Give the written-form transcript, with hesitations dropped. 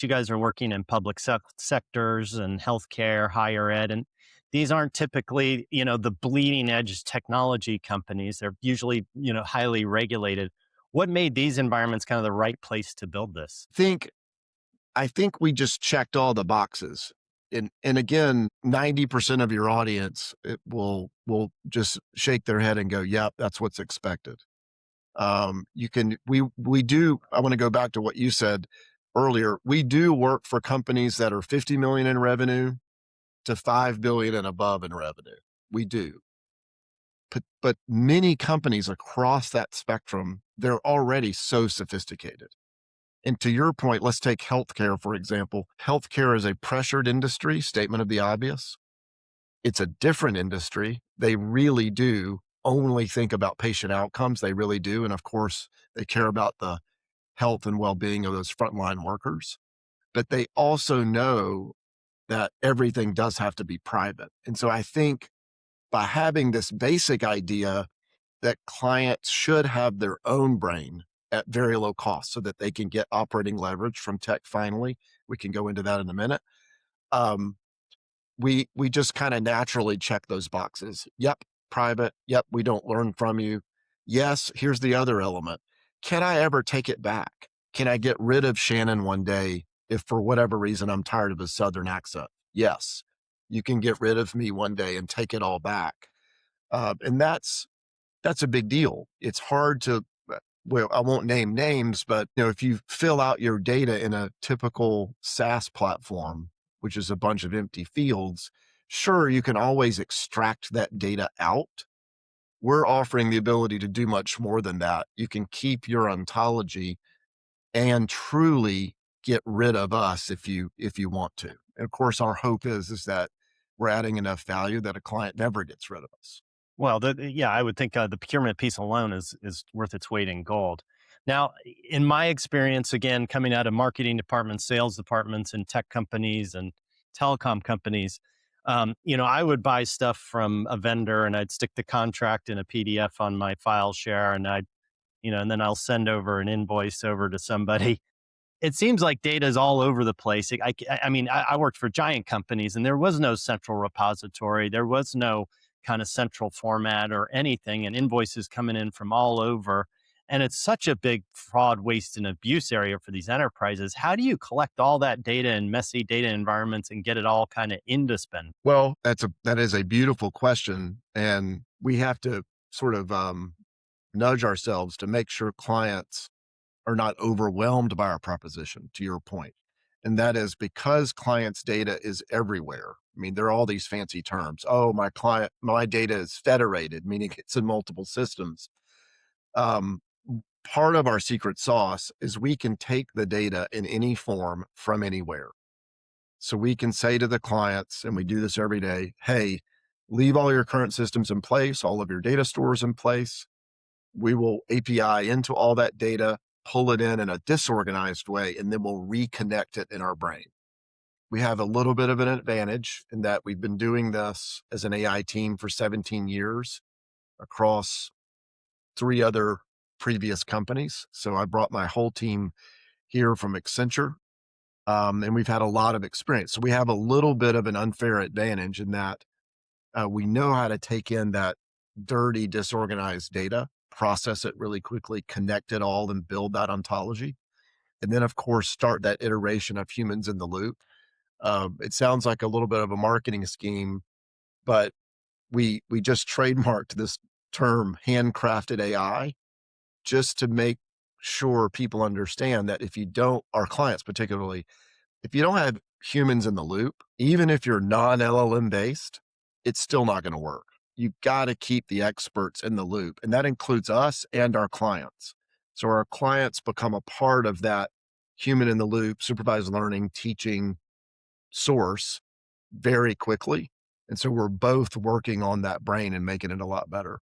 you guys are working in public sectors and healthcare, higher ed, and these aren't typically, the bleeding edge technology companies. They're usually, highly regulated. What made these environments kind of the right place to build this? Think I think we just checked all the boxes. And again, 90% of your audience will just shake their head and go, "Yep, that's what's expected." You can we do. I want to go back to what you said earlier. We do work for companies that are 50 million in revenue to 5 billion and above in revenue. We do. But many companies across that spectrum, they're already so sophisticated. And to your point, let's take healthcare, for example. Healthcare is a pressured industry, statement of the obvious. It's a different industry. They really do only think about patient outcomes. They really do. And of course, they care about the health and well-being of those frontline workers. But they also know that everything does have to be private. And so I think by having this basic idea that clients should have their own brain at very low cost so that they can get operating leverage from tech finally. We can go into that in a minute. Um, we just kind of naturally check those boxes. Yep, private. Yep, we don't learn from you. Yes, here's the other element. Can I ever take it back? Can I get rid of Shannon one day if for whatever reason I'm tired of his Southern accent? Yes, you can get rid of me one day and take it all back. And that's a big deal. It's hard to, well, I won't name names, but if you fill out your data in a typical SaaS platform, which is a bunch of empty fields, sure, you can always extract that data out. We're offering the ability to do much more than that. You can keep your ontology and truly get rid of us if you want to. And of course, our hope is that we're adding enough value that a client never gets rid of us. Well, yeah, I would think the procurement piece alone is worth its weight in gold. Now, in my experience, again, coming out of marketing departments, sales departments, and tech companies and telecom companies, I would buy stuff from a vendor and I'd stick the contract in a PDF on my file share, and and then I'll send over an invoice over to somebody. It seems like data is all over the place. I worked for giant companies and there was no central repository. There was no kind of central format or anything, and invoices coming in from all over. And it's such a big fraud, waste, and abuse area for these enterprises. How do you collect all that data in messy data environments and get it all kind of into Spend? Well, that is a beautiful question. And we have to sort of nudge ourselves to make sure clients are not overwhelmed by our proposition, to your point. And that is because clients' data is everywhere. I mean, there are all these fancy terms. Oh, my data is federated, meaning it's in multiple systems. Um, Part of our secret sauce is we can take the data in any form from anywhere. So we can say to the clients, and we do this every day, hey, leave all your current systems in place, all of your data stores in place. We will API into all that data, pull it in a disorganized way, and then we'll reconnect it in our brain. We have a little bit of an advantage in that we've been doing this as an AI team for 17 years across 3 other previous companies. So I brought my whole team here from Accenture, and we've had a lot of experience. So we have a little bit of an unfair advantage in that we know how to take in that dirty, disorganized data, process it really quickly, connect it all, and build that ontology. And then, of course, start that iteration of humans in the loop. It sounds like a little bit of a marketing scheme, but we just trademarked this term handcrafted AI just to make sure people understand that if you don't, our clients particularly, if you don't have humans in the loop, even if you're non-LLM based, it's still not going to work. You've got to keep the experts in the loop, and that includes us and our clients. So our clients become a part of that human in the loop, supervised learning, teaching source very quickly. And so we're both working on that brain and making it a lot better.